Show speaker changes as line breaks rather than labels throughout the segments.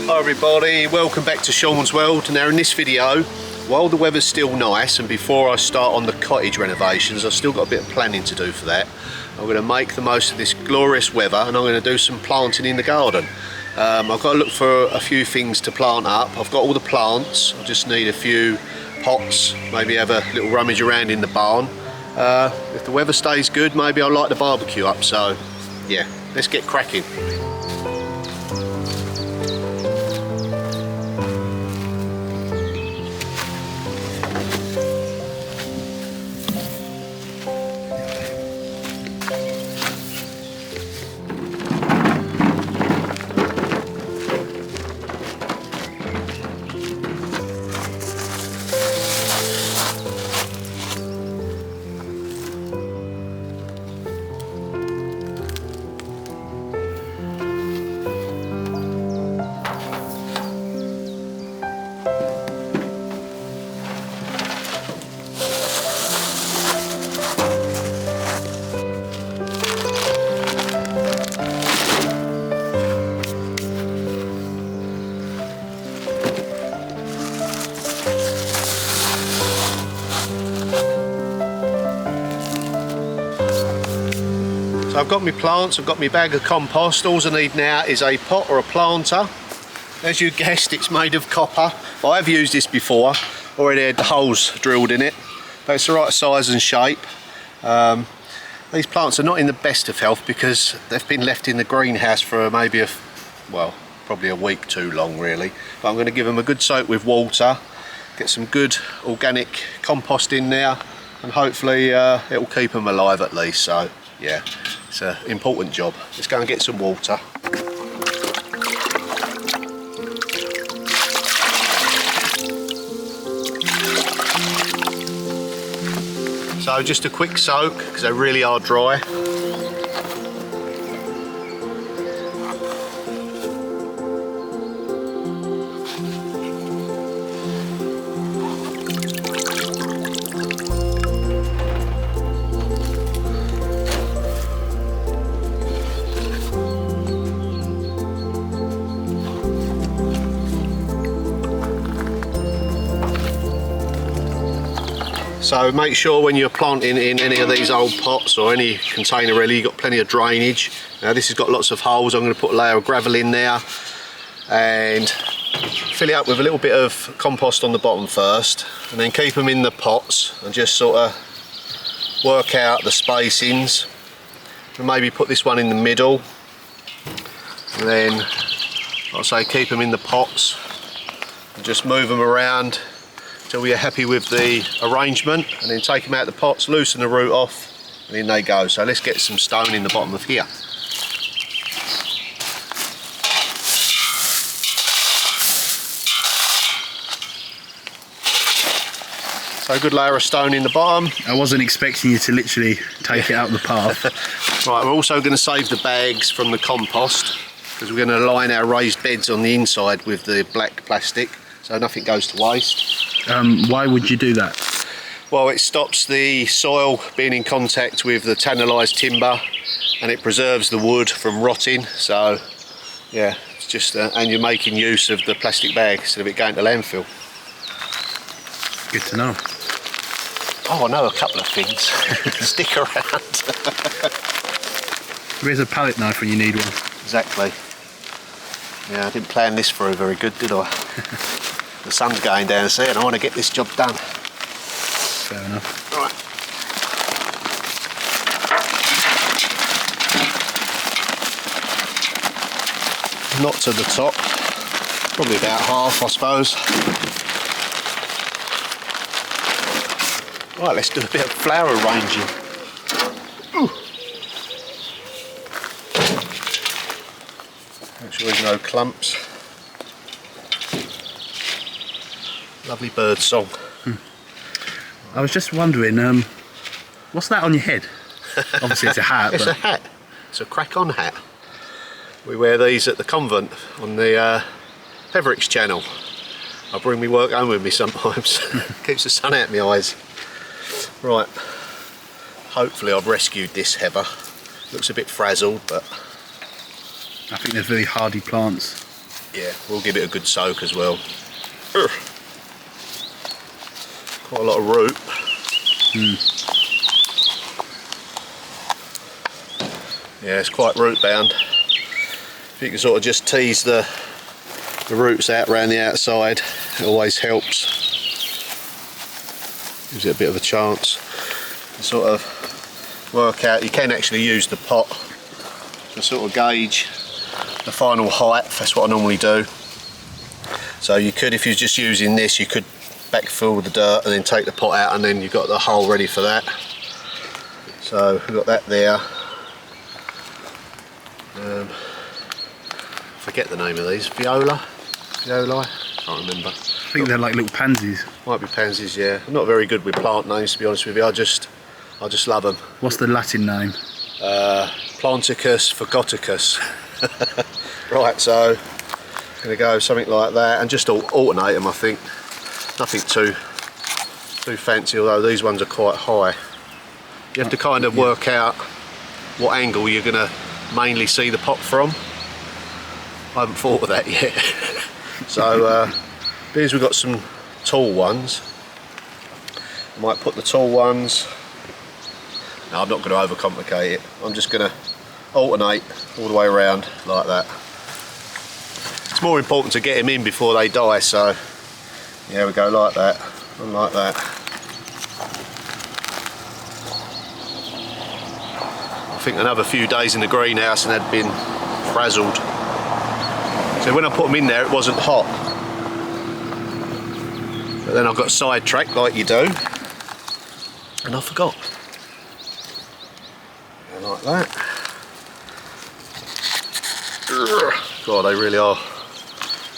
Hi everybody, welcome back to Shaun's World. Now in this video, while the weather's still nice and before I start on the cottage renovations, I've still got a bit of planning to do for that. I'm going to make the most of this glorious weather and I'm going to do some planting in the garden. I've got to look for a few things to plant up. I've got all the plants, I just need a few pots, maybe have a little rummage around in the barn. If the weather stays good, maybe I'll light the barbecue up, so yeah, let's get cracking. So I've got my plants, I've got my bag of compost. All I need now is a pot or a planter. As you guessed, it's made of copper. I've used this before, already had the holes drilled in it, but it's the right size and shape. These plants are not in the best of health because they've been left in the greenhouse for maybe probably a week too long really. But I'm going to give them a good soak with water, get some good organic compost in there, and hopefully it will keep them alive at least. So yeah, it's an important job. Let's go and get some water. So just a quick soak because they really are dry. So make sure when you're planting in any of these old pots or any container really, you've got plenty of drainage. Now this has got lots of holes. I'm going to put a layer of gravel in there and fill it up with a little bit of compost on the bottom first, and then keep them in the pots and just sort of work out the spacings. And maybe put this one in the middle, and then I'll say keep them in the pots and just move them around until we are happy with the arrangement, and then take them out of the pots, loosen the root off, and in they go. So let's get some stone in the bottom of here. So a good layer of stone in the bottom.
I wasn't expecting you to literally take it out of the path.
Right, we're also going to save the bags from the compost because we're going to line our raised beds on the inside with the black plastic so nothing goes to waste.
Why would you do that?
Well, it stops the soil being in contact with the tannalised timber and it preserves the wood from rotting. So yeah, it's just and you're making use of the plastic bag instead of it going to landfill.
Good to know.
Oh, I know a couple of things. Stick around.
Where's a palette knife when you need one?
Exactly. Yeah, I didn't plan this through very good, did I? The sun's going down, see, and I want to get this job done.
Fair enough.
Right. Not to the top, probably about half, I suppose. Right, let's do a bit of flower arranging. Ooh. Make sure there's no clumps. Lovely bird song.
I was just wondering, what's that on your head? Obviously it's a hat.
It's a hat. It's a crack-on hat. We wear these at the convent on the Peverix channel. I bring my work home with me sometimes. Keeps the sun out of my eyes. Right, hopefully I've rescued this heather. Looks a bit frazzled, but
I think they're very hardy plants.
Yeah, we'll give it a good soak as well. Quite a lot of root. Yeah, it's quite root bound. If you can sort of just tease the roots out around the outside, it always helps. Gives it a bit of a chance to sort of work out. You can actually use the pot to sort of gauge the final height. That's what I normally do. So you could, if you're just using this, you could backfill the dirt and then take the pot out, and then you've got the hole ready for that. So we've got that there. Forget the name of these. Violi? Can't remember.
I think they're like little pansies.
Might be pansies, yeah. I'm not very good with plant names, to be honest with you. I just love them.
What's the Latin name?
Planticus fagoticus. Right, so I'm going to go something like that and just alternate them, I think. Nothing too fancy, although these ones are quite high. You have to kind of work out what angle you're going to mainly see the pot from. I haven't thought of that yet. So because we've got some tall ones, I might put the tall ones. No, I'm not going to overcomplicate it. I'm just going to alternate all the way around like that. It's more important to get them in before they die, so yeah, we go like that and like that. I think another few days in the greenhouse and they'd been frazzled. So when I put them in there, it wasn't hot. But then I got sidetracked like you do, and I forgot. And like that. God, they really are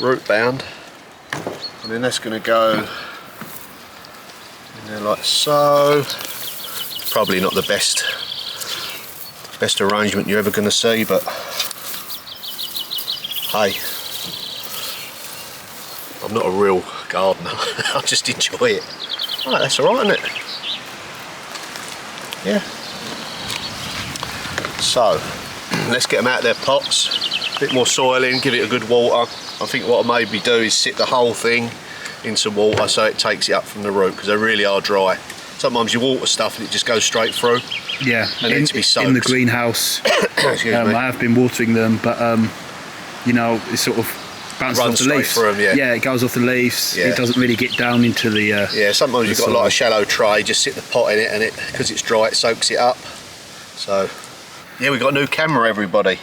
root bound. And then that's going to go in there like so. Probably not the best arrangement you're ever going to see, but hey, I'm not a real gardener. I just enjoy it. Right, that's alright, isn't it? Yeah. So let's get them out of their pots. A bit more soil in, give it a good water. I think what I maybe do is sit the whole thing in some water so it takes it up from the root, because they really are dry. Sometimes you water stuff and it just goes straight through.
Yeah,
and it needs to be soaked.
In the greenhouse.
Excuse me.
I have been watering them, but you know, it sort of bounces off the leaves.
Through them, yeah.
Yeah, it goes off the leaves.
Yeah.
It doesn't really get down into the.
Yeah, sometimes you've got like a shallow tray, just sit the pot in it, and because it's dry, it soaks it up. So, yeah, we've got a new camera, everybody.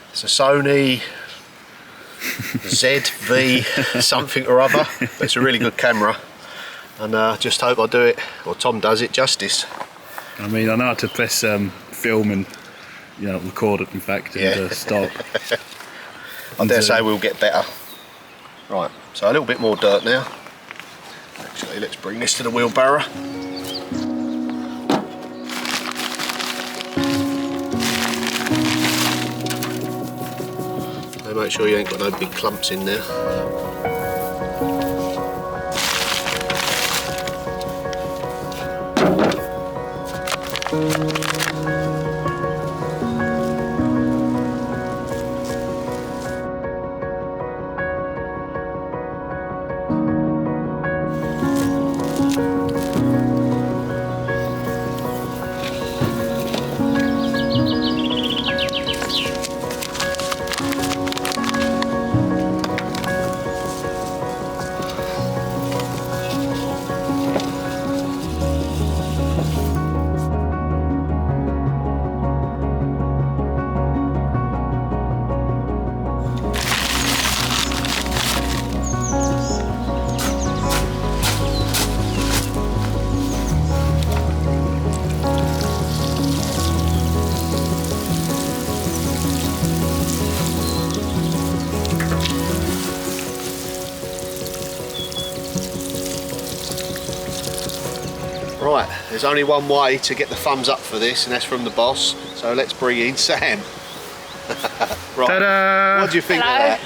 It's a Sony ZV something or other, but it's a really good camera, and just hope I do it, or Tom does it, justice.
I mean, I know how to press film and, you know, record it, in fact, and stop.
I dare say we'll get better. Right, so a little bit more dirt now. Actually, let's bring this to the wheelbarrow. Make sure you ain't got no big clumps in there. Right, there's only one way to get the thumbs up for this, and that's from the boss. So let's bring in Sam. Right,
Ta-da!
what do you think of that?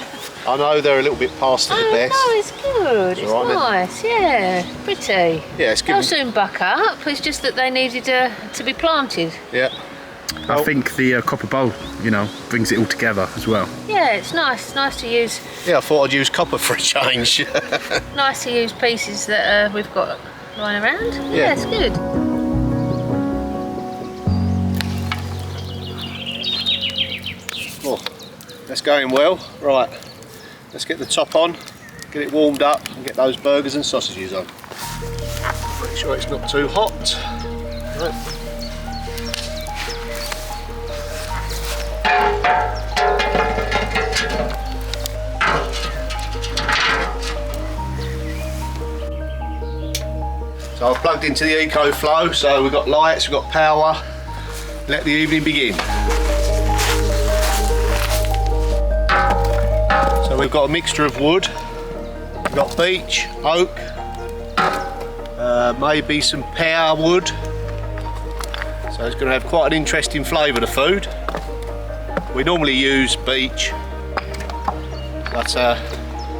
I know they're a little bit past the best.
No, it's good. It's
all right,
nice. Yeah, pretty.
Yeah, it's
They'll
good.
soon buck up. It's just that they needed to be planted.
Yeah.
I think the copper bowl, you know, brings it all together as well.
Yeah, it's nice. It's nice to use.
Yeah, I thought I'd use copper for a change.
Nice to use pieces that we've got lying around.
Yeah.
Yeah, it's good.
Oh, that's going well. Right, let's get the top on, get it warmed up and get those burgers and sausages on. Make sure it's not too hot. Right. So I've plugged into the EcoFlow, so we've got lights, we've got power. Let the evening begin. So we've got a mixture of wood, we've got beech, oak, maybe some pear wood. So it's going to have quite an interesting flavour, the food. We normally use beech, but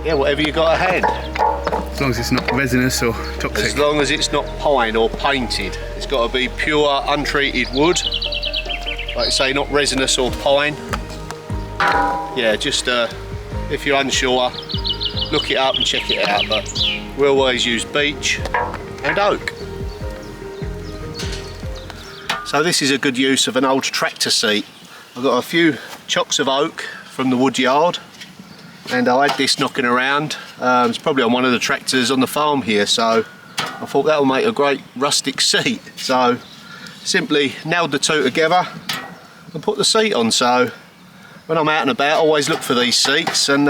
yeah, whatever you got at hand.
As long as it's not resinous or toxic.
As long as it's not pine or painted. It's got to be pure, untreated wood. Like I say, not resinous or pine. Yeah, just if you're unsure, look it up and check it out, but we always use beech and oak. So this is a good use of an old tractor seat. I've got a few chocks of oak from the wood yard, and I had this knocking around. It's probably on one of the tractors on the farm here, so I thought that will make a great rustic seat. So simply nailed the two together and put the seat on. So when I'm out and about, I always look for these seats, and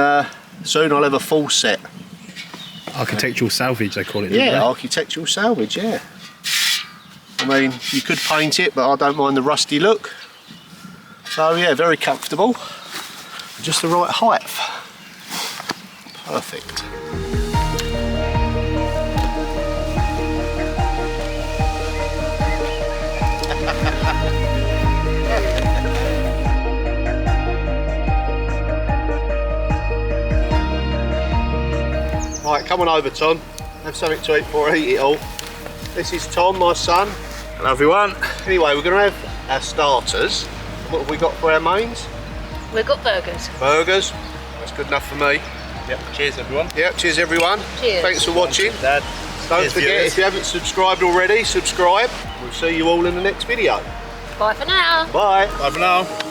soon I'll have a full set.
Architectural salvage, they call it.
Yeah,
don't they?
architectural salvage, yeah. I mean, you could paint it, but I don't mind the rusty look. So yeah, very comfortable. Just the right height. Perfect. Right, come on over, Tom. Have something to eat before I eat it all. This is Tom, my son.
Hello everyone.
Anyway, we're going to have our starters. What have we got for our mains?
We've got burgers.
Burgers. That's good enough for me.
Yep. Cheers everyone.
Yep, cheers everyone.
Cheers.
Thanks for watching.
Dad.
Don't
Cheers,
forget,
viewers.
if you haven't subscribed already, subscribe. We'll see you all in the next video.
Bye for now.
Bye.
Bye for now.